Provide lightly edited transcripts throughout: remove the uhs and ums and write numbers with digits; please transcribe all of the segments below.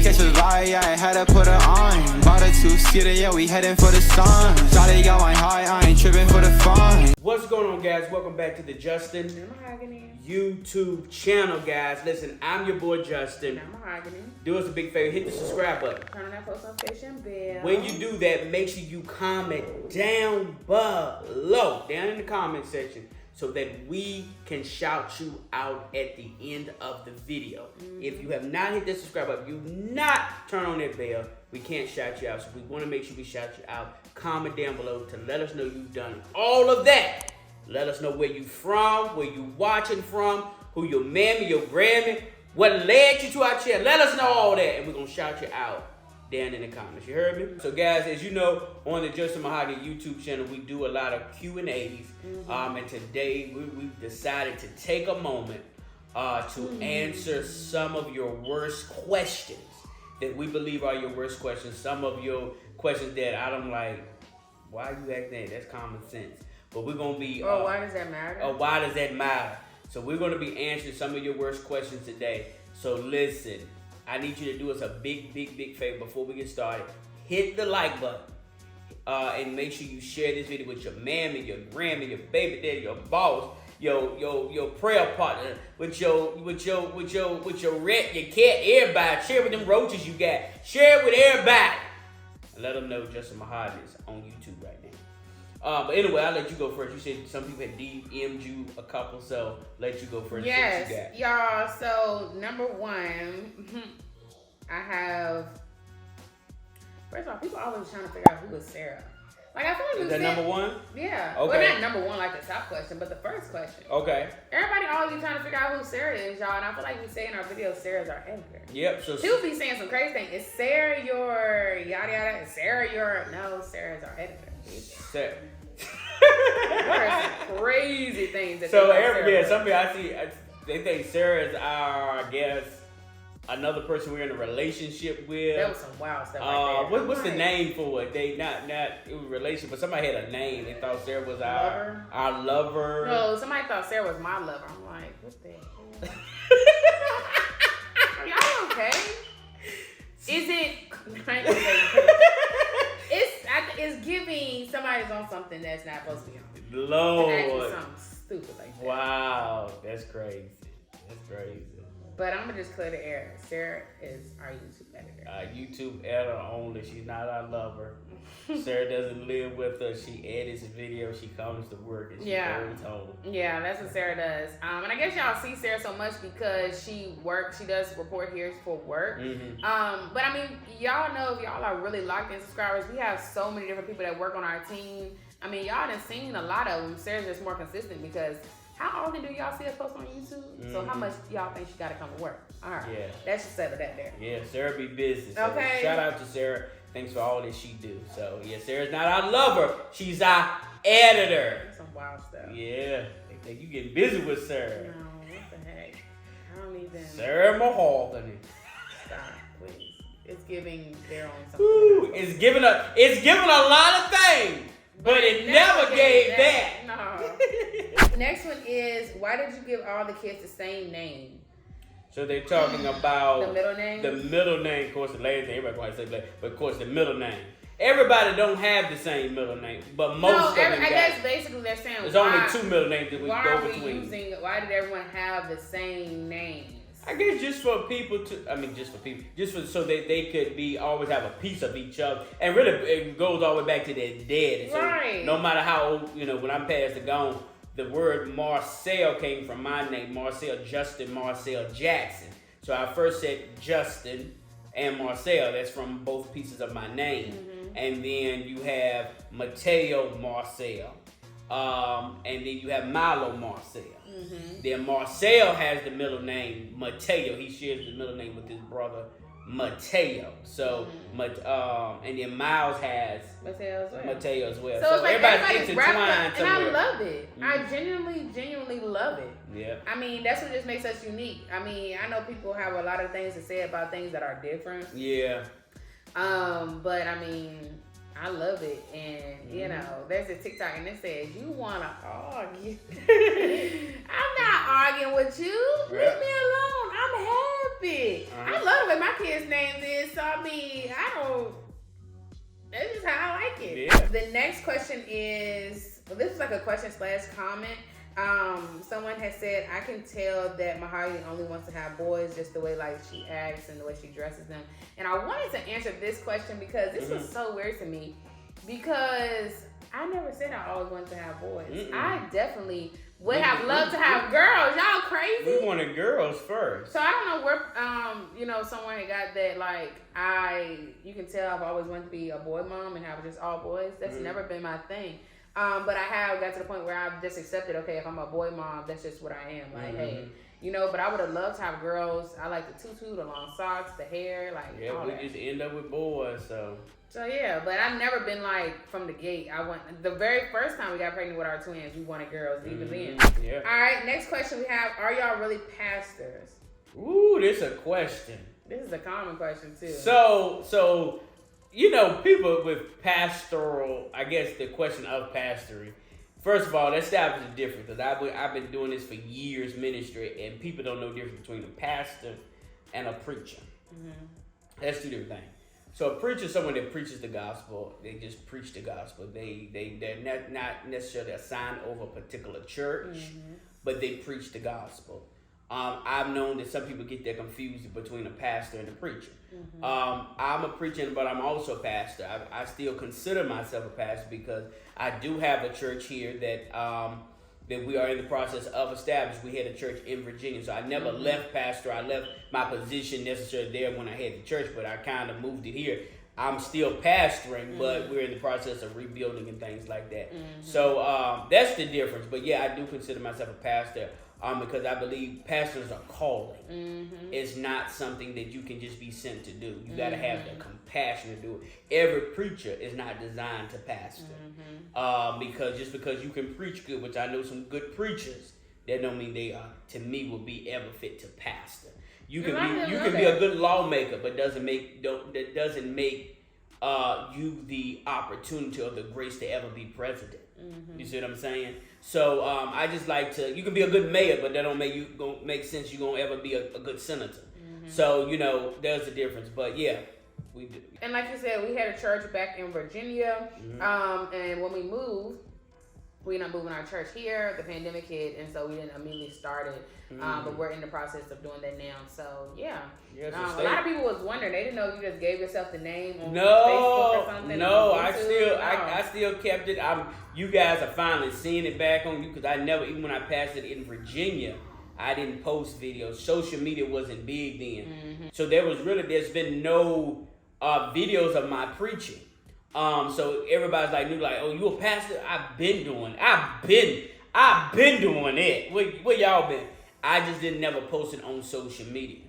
catch a vibe, yeah, I had to put her on. Bought a two-seater, yeah, we heading for the sun. Shawty got my high, I ain't tripping for the fun. What's going on, guys? Welcome back to the Justin YouTube channel, guys. Listen, I'm your boy Justin. I'm MaHogany. Do us a big favor, hit the subscribe button. Turn on that post notification bell. When you do that, make sure you comment down below, down in the comment section, so that we can shout you out at the end of the video. If you have not hit the subscribe button, you not turn on that bell, we can't shout you out. So we want to make sure we shout you out. Comment down below to let us know you've done all of that. Let us know where you from, where you watching from, who your mammy, your Grammy, what led you to our channel. Let us know all that, and we're going to shout you out down in the comments. You heard me? So guys, as you know, on the Justin MaHogany YouTube channel, we do a lot of Q&As. And today we've decided to take a moment to answer some of your worst questions that we believe are your worst questions. Some of your questions that I'm like, why are you asking that? That's common sense. But we're going to be... why does that matter? Why does that matter? So we're going to be answering some of your worst questions today. So listen, I need you to do us a big favor before we get started. Hit the like button. And make sure you share this video with your mammy, your grandma, your baby daddy, your boss, your prayer partner, with your rat, your cat, everybody. Share with them roaches you got. Share it with everybody. And let them know Justin MaHogany is on YouTube right now. But anyway, I'll let you go first. You said some people had DM'd you a couple, so let you go first. Yes, y'all. So number one, I have. First of all, people always trying to figure out who is Sarah. Like I feel like is that number one? Yeah. Okay. Well, not number one like the top question, but the first question. Okay. Everybody always be trying to figure out who Sarah is, y'all, and I feel like we say in our videos, Sarah's our editor. Yep. So she'll be saying some crazy things. Is Sarah your yada yada? Is Sarah your Sarah's our editor. Sarah. There are some crazy things that some people I see, they think Sarah is our, I guess, another person we're in a relationship with. That was some wild stuff right there. What's the name for it? They not it was a relationship, but somebody had a name. They thought Sarah was our lover. No, somebody thought Sarah was my lover. I'm like, what the hell? Are y'all okay? Is it? It's giving somebody's on something that's not supposed to be on. Lord. And acting something stupid like that. Wow, that's crazy. That's crazy. But I'm gonna just clear the air. Sarah is our YouTube editor. YouTube editor only. She's not our lover. Sarah doesn't live with us. She edits videos. She comes to work and she goes home. Yeah, that's what Sarah does. And I guess y'all see Sarah so much because she works. She does report here for work. But I mean, y'all know if y'all are really locked in subscribers, we have so many different people that work on our team. I mean, y'all done seen a lot of them. Sarah's just more consistent because how often do y'all see us post on YouTube? So how much y'all think she got to come to work? All right. Yeah. That should settle that there. Yeah, Sarah be busy. So okay. Shout out to Sarah. Thanks for all that she do. So yeah, Sarah's not our lover. She's our editor. That's some wild stuff. Yeah. They think you getting busy with Sarah. No, what the heck? I don't even. Sarah MaHogany. Stop, please. It's giving their own something. Ooh, it's giving a lot of things. But it never gave that. No. Next one is, why did you give all the kids the same name? So they're talking about the middle name. The middle name, of course, the last name. Everybody wants to say, but of course, the middle name. Everybody don't have the same middle name, but most of them. I guess basically they're saying there's only two middle names that we go between. Why did everyone have the same names? I guess just for people so that they could always have a piece of each other, and really it goes all the way back to their dad. So right. No matter how old, when I'm past and gone, the word Marcel came from my name, Marcel Justin Marcel Jackson. So I first said Justin and Marcel. That's from both pieces of my name, and then you have Mateo Marcel, and then you have Milo Marcel. Then Marcel has the middle name Mateo. He shares the middle name with his brother Mateo. So, and then Miles has Mateo as well. So it's like everybody's intertwined and somewhere. I love it. I genuinely love it. Yeah. I mean, that's what just makes us unique. I mean, I know people have a lot of things to say about things that are different. Yeah. But I mean, I love it. And, you know, there's a TikTok and it says, you want to argue. I'm not arguing with you. Leave me alone. I'm stupid. I love the way my kids' names is. So I mean, that's just how I like it. Yeah. The next question is, well, this is like a question / comment. Someone has said, I can tell that MaHogany only wants to have boys, just the way like she acts and the way she dresses them. And I wanted to answer this question because this was so weird to me, because I never said I always wanted to have boys. I definitely would have loved to have girls. Y'all crazy? We wanted girls first. So I don't know where, someone had got that, like, you can tell I've always wanted to be a boy mom and have just all boys. That's never been my thing. But I have got to the point where I've just accepted, okay, if I'm a boy mom, that's just what I am. Like, hey, but I would have loved to have girls. I like the tutu, the long socks, the hair, like, all that. We just end up with boys, so. So yeah, but I've never been like from the gate. The very first time we got pregnant with our twins, we wanted girls even then. Yeah. All right, next question we have: are y'all really pastors? Ooh, this is a question. This is a common question too. So people with pastoral, I guess the question of pastoring. First of all, let's establish the difference, because I've been doing this for years, ministry, and people don't know the difference between a pastor and a preacher. That's two different things. So a preacher is someone that preaches the gospel. They just preach the gospel. They're not necessarily assigned over a particular church, but they preach the gospel. I've known that some people get that confused between a pastor and a preacher. I'm a preacher, but I'm also a pastor. I still consider myself a pastor because I do have a church here that we are in the process of establishing. We had a church in Virginia, so I never left pastor. I left my position necessarily there when I had the church, but I kind of moved it here. I'm still pastoring, but we're in the process of rebuilding and things like that. So that's the difference. But yeah, I do consider myself a pastor because I believe pastors are calling. It's not something that you can just be sent to do. You got to have the compassion to do it. Every preacher is not designed to pastor. Because you can preach good, which I know some good preachers, that don't mean they are, to me, will be ever fit to pastor. You can be a good lawmaker, but doesn't make you the opportunity or the grace to ever be president. You see what I'm saying? So I just like to. You can be a good mayor, but that don't make sense. You gonna ever be a good senator. So there's a difference. But yeah, we do. And like you said, we had a church back in Virginia, and when we moved, we ended up moving our church here. The pandemic hit, and so we didn't immediately start it. But we're in the process of doing that now. So yeah, a lot of people was wondering. They didn't know if you just gave yourself the name on Facebook or something. No, I still kept it. You guys are finally seeing it back on you, because I never, even when I passed it in Virginia, I didn't post videos. Social media wasn't big then, so there's been no videos of my preaching. So everybody's oh, you a pastor? I've been doing it. Where y'all been? I just never post it on social media.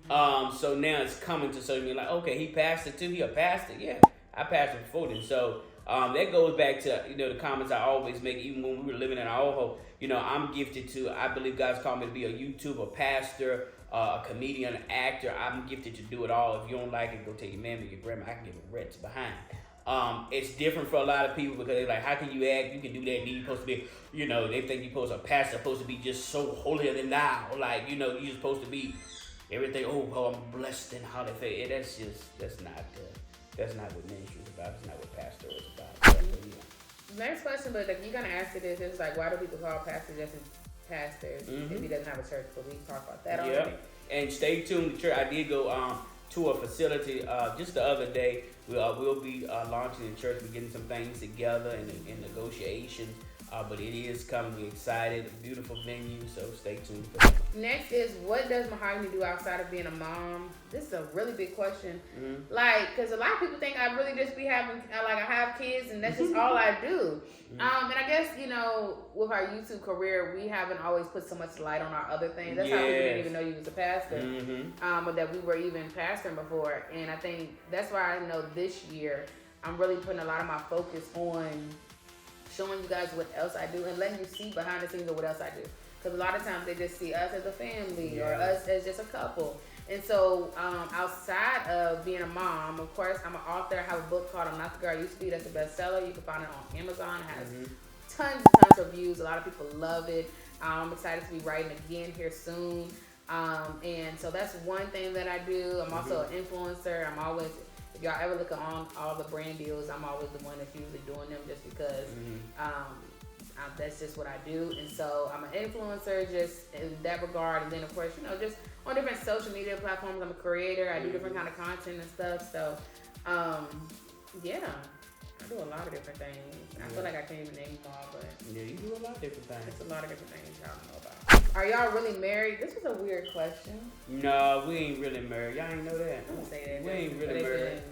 So now it's coming to social media, okay, he pastored too. He a pastor? Yeah, I pastored before then. So that goes back to the comments I always make, even when we were living in our own home. I'm gifted to. I believe God's called me to be a YouTuber, pastor, a comedian, an actor. I'm gifted to do it all. If you don't like it, go tell your mama or your grandma. I can give a rat's behind. It's different for a lot of people, because they're like, how can you act? You can do that. You're supposed to be, they think you're supposed to, a pastor supposed to be just so holier than thou. You're supposed to be everything. Oh, I'm blessed and how they feel. That's not what ministry is about. It's not what pastor is about. Next question, but you're gonna answer this. It's why do people call pastors just pastors if he doesn't have a church? But we talked about that already. And stay tuned. The church, I did go to a facility just the other day. We'll be launching the church. We're getting some things together in negotiations. But it is coming. We're excited. A beautiful venue, so stay tuned for that. Next is, what does MaHogany do outside of being a mom? This is a really big question. Because a lot of people think I really just be having, I have kids and that's just all I do. And I guess, with our YouTube career, we haven't always put so much light on our other things. That's how we didn't even know you was a pastor, or that we were even pastoring before. And I think that's why I know this year I'm really putting a lot of my focus on showing you guys what else I do and letting you see behind the scenes of what else I do. Because a lot of times they just see us as a family or us as just a couple. And so outside of being a mom, of course, I'm an author. I have a book called I'm Not the Girl I Used to Be. That's a bestseller. You can find it on Amazon. It has tons and tons of reviews. A lot of people love it. I'm excited to be writing again here soon. And so that's one thing that I do. I'm also an influencer. I'm always, if y'all ever look at all the brand deals, I'm always the one that's usually doing them just because that's just what I do. And so I'm an influencer just in that regard. And then of course, just on different social media platforms, I'm a creator. I do different kind of content and stuff. So, yeah, I do a lot of different things. I feel like I can't even name them all, but yeah, you do a lot of different things. it's a lot of different things y'all know about. Are y'all really married? This is a weird question. No, we ain't really married. Y'all ain't know that. Don't say that. We ain't really married.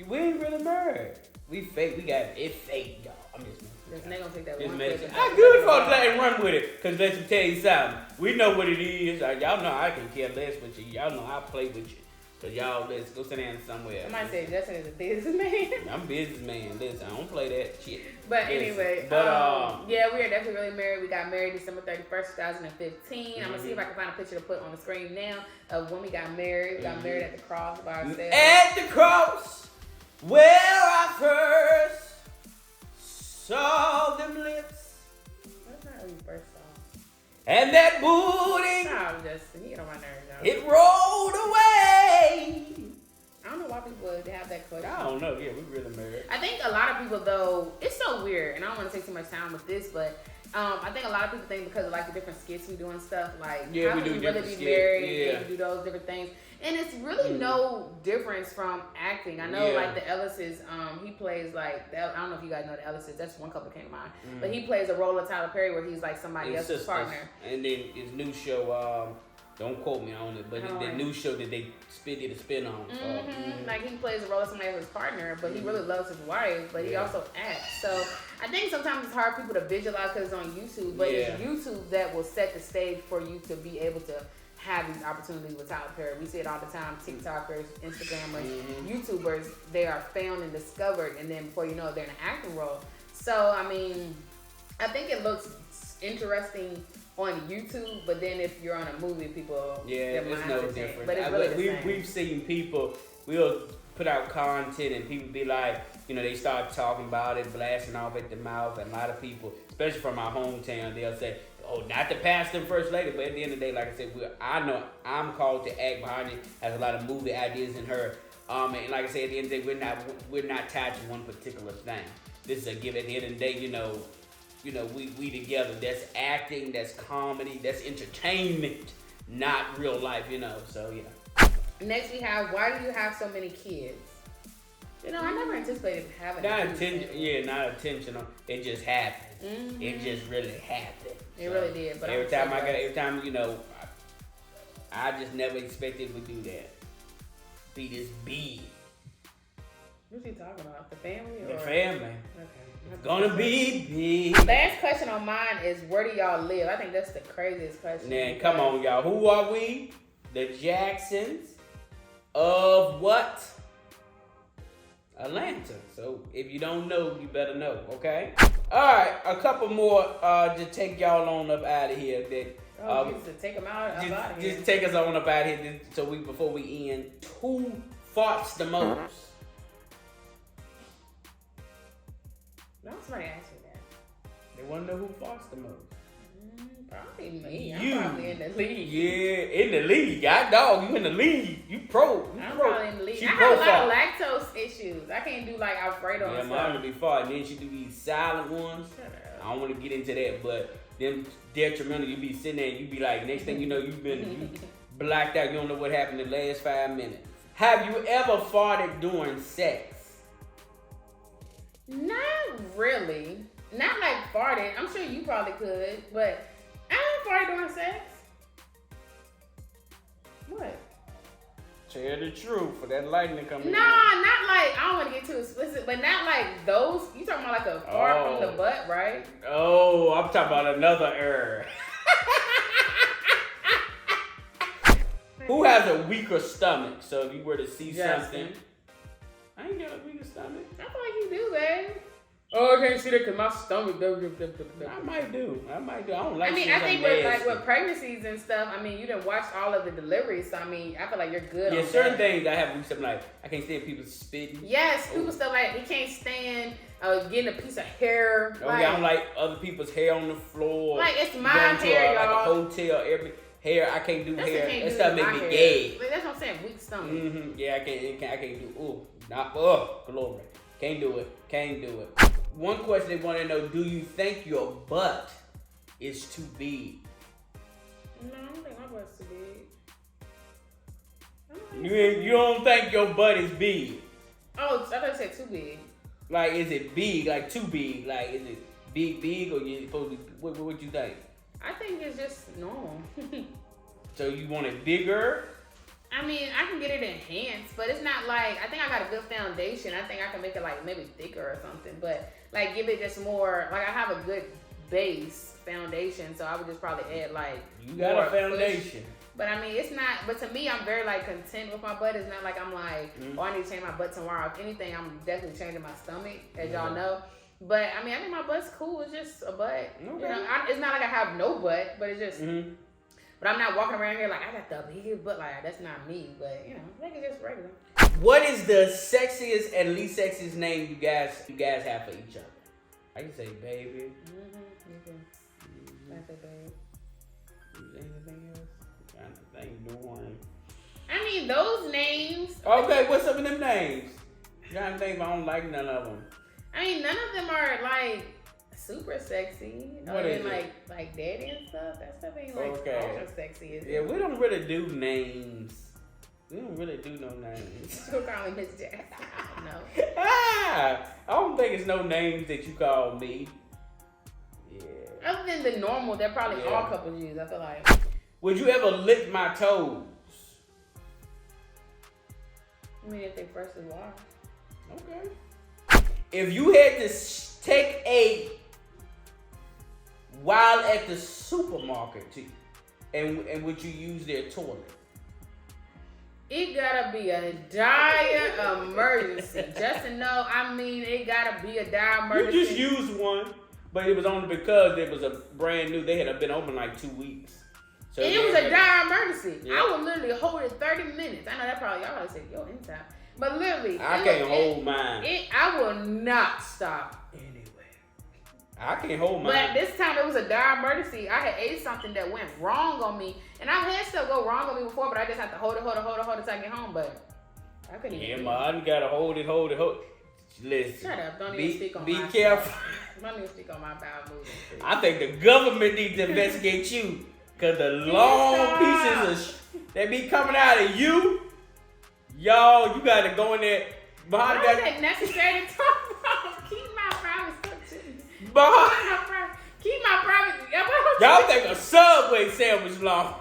We ain't really married. We fake. We got it fake, y'all. I'm just They're gonna take that just one messing. question. I good for let it run with it. Cause let me tell you something. We know what it is. Y'all know I can care less with you. Y'all know I play with you. So y'all, let's go sit down somewhere. Somebody said Justin is a businessman. I'm a businessman. Listen, I don't play that shit. But Listen. anyway, But yeah, we are definitely really married. We got married December 31st, 2015. I'm gonna see if I can find a picture to put on the screen now of when we got married. We got married at the cross by ourselves. At the cross, where I first saw them lips. That's not when you first saw. And that booty, Stop, Justin. You get on my nerves, y'all. it rolled away. I don't know why people would have that question. I don't know. Yeah, we really married. I think a lot of people, though, it's so weird, and I don't want to take too much time with this, but I think a lot of people think because of like the different skits we do and stuff, like Yeah, how we can do you really different be skits, married yeah. and do those different things, and it's really no difference from acting. I know like the Ellises, he plays like I don't know if you guys know the Ellises. That's one couple that came to mind, but he plays a role of Tyler Perry where he's like somebody His else's sisters. partner. And then his new show, don't quote me on it, but the new show that they did a spin on. Like he plays the role of somebody else's partner, but he really loves his wife, but he also acts. So I think sometimes it's hard for people to visualize because it's on YouTube, but it's YouTube that will set the stage for you to be able to have these opportunities with Tyler Perry. We see it all the time. TikTokers, Instagrammers, YouTubers, they are found and discovered, and then before you know it, they're in an acting role. So, I mean, I think it looks interesting on YouTube, but then if you're on a movie, people it's no different. But it's really the same. We've seen people, we'll put out content and people be like, they start talking about it, blasting off at the mouth, and a lot of people, especially from our hometown, they'll say, oh, not the pastor and first lady, but at the end of the day, like I said, I know I'm called to act behind it, has a lot of movie ideas in her, and like I said, at the end of the day, we're not tied to one particular thing. This is a give. At the end of the day, we together. That's acting, that's comedy, that's entertainment, not real life, so yeah. Next we have, why do you have so many kids? I never anticipated having not intentional. It just happened. It just really happened. It really did. But every time, I just never expected we do that. Be this big. What's he talking about? The family? The family. Okay. It's gonna be big. Last question on mine is, where do y'all live? I think that's the craziest question. Man, come on, y'all. Who are we? The Jacksons of what? Atlanta. So if you don't know, you better know, okay? All right, a couple more to take y'all on up out of here. Just take them out of here. Just take us on up out of here. So before we end, who farts the most? No, somebody asked me that. They want to know who farts the most. Probably me. I'm probably in the league. Yeah, in the league. I dog, you in the league. You pro. I'm probably in the league. I have a lot of lactose issues. I can't do like Alfredo and stuff. Yeah, mine would be fart. And then she do these silent ones. I don't want to get into that, but them detrimental, you be sitting there and you be like, next thing you know, you blacked out. You don't know what happened in the last 5 minutes. Have you ever farted during sex? Not really. Not like farted. I'm sure you probably could, but I don't fart during sex. What? Tell the truth for that lightning coming in. Nah, not like, I don't want to get too explicit, but not like those. You talking about like a fart from the butt, right? Oh, I'm talking about another error. Who has a weaker stomach? So if you were to see something. I ain't got a weaker stomach. I feel like you do, babe. Oh, I can't see that because my stomach. I might do. I don't like. I mean, I think with pregnancies and stuff. I mean, you done watched all of the deliveries, so I mean, I feel like you're good. Yeah, on certain that. things I have something like I can't stand people spitting. Yes, people stuff like he can't stand getting a piece of hair. I don't like other people's hair on the floor. Like it's my hair, y'all. Like a hotel, hair. I can't do That's hair. can't That do stuff my make me hair. gay. Like, that's what I'm saying. Weak stomach. Yeah, I can't do. Glory. Can't do it. One question they want to know: do you think your butt is too big? No, I don't think my butt's too big. You don't think your butt is big? Oh, I thought you said too big. Like, is it big? Like, too big? Like, is it big, or you supposed to? What you think? I think it's just normal. So you want it bigger? I mean, I can get it enhanced, but it's not like, I think I got a good foundation. I think I can make it like maybe thicker or something, but like give it just more, like I have a good base foundation, so I would just probably add like You got a foundation. But I mean, it's not, but to me, I'm very like content with my butt. It's not like I'm like, oh, I need to change my butt tomorrow. If anything, I'm definitely changing my stomach, as y'all know. But I mean, I think my butt's cool. It's just a butt. Okay. You know, it's not like I have no butt, but it's just, but I'm not walking around here like I got the biggest butt. Like, that's not me, but you know, I think it's just regular. What is the sexiest and least sexiest name you guys have for each other? I can say baby. I say babe. Anything else? I'm trying to think, doing. I mean, those names. Okay, what's some of them names? I'm trying to think if I don't like none of them. I mean, none of them are like super sexy. You know, What is like daddy and stuff. That stuff ain't like ultra sexy. Is it? Yeah, we don't really do names. We don't really do no names. She'll call me Miss Jackson. No. I don't think it's no names that you call me. Yeah. Other than the normal, that probably all couples use. I feel like. Would you ever lick my toes? I mean, if they first is washed. Okay. If you had to take a while at the supermarket, and would you use their toilet? It gotta be a dire emergency. Just to know, I mean, it gotta be a dire emergency. You just used one, but it was only because it was a brand new. They had been open like 2 weeks. So and it was a dire emergency. Yeah. I would literally hold it 30 minutes. I know that probably y'all probably say, yo, anytime. But literally, I can't hold mine. I will not stop anywhere. I can't hold mine. But this time it was a dire emergency. I had ate something that went wrong on me. And I've had stuff go wrong on me before, but I just have to hold it till I get home. But I couldn't even. Yeah, I gotta hold it. Listen. Shut up. Don't even speak on my Be careful. Don't even speak on my bowel movements. I think the government needs to investigate you. Because the long pieces that be coming out of you, y'all, you got to go in there. Why is it necessary to talk about? Keep my private stuff to me. Keep my private. Y'all think a Subway sandwich long.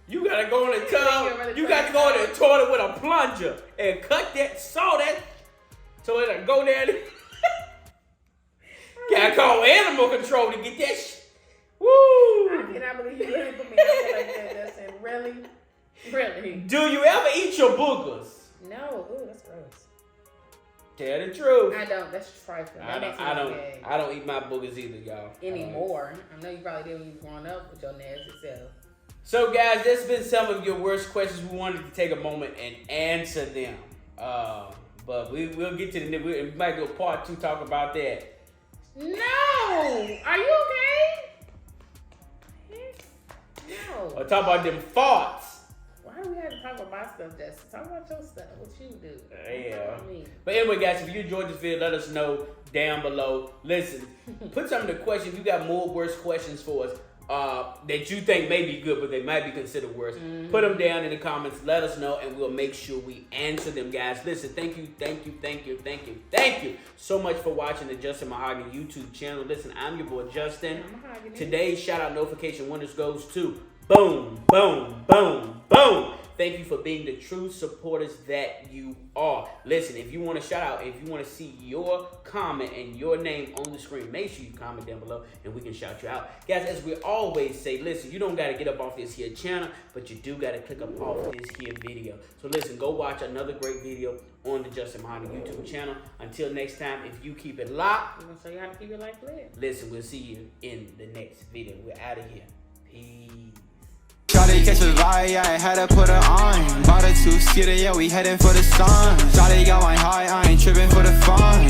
You got to go in the tub. You got to go in the toilet with a plunger and cut that, saw that, so it'll go there. Got to call animal control to get that shit. Woo! I cannot believe you really put me out like that, Justin. Really? Really? Do you ever eat your boogers? No. Ooh, that's gross. Tell the truth. I don't. That's trifling. I don't eat my boogers either, y'all. Anymore. I know you probably did when you were growing up with your nasty self. So, guys, that's been some of your worst questions. We wanted to take a moment and answer them. But we'll get to we might do a part 2 talk about that. No! Are you okay? No. Or talk about them farts. Why do we have to talk about my stuff, Justin? Talk about your stuff. What you do. Yeah. But anyway, guys, if you enjoyed this video, let us know down below. Listen, put some of the questions. If you got more worse questions for us that you think may be good, but they might be considered worse, put them down in the comments. Let us know, and we'll make sure we answer them, guys. Listen, thank you so much for watching the Justin MaHogany YouTube channel. Listen, I'm your boy, Justin. Today's shout-out notification winners goes to boom, boom, boom, boom. Thank you for being the true supporters that you are. Listen, if you want a shout out, if you want to see your comment and your name on the screen, make sure you comment down below and we can shout you out. Guys, as we always say, listen, you don't got to get up off this here channel, but you do got to click up off this here video. So listen, go watch another great video on the Justin MaHogany YouTube channel. Until next time, if you keep it locked, we're going to show you how to keep your life lit. Listen, we'll see you in the next video. We're out of here. Peace. Shawty catch a vibe, yeah, I had to put her on. Bought a 2-seater, yeah, we heading for the sun. Shawty got my high, I ain't tripping for the fun.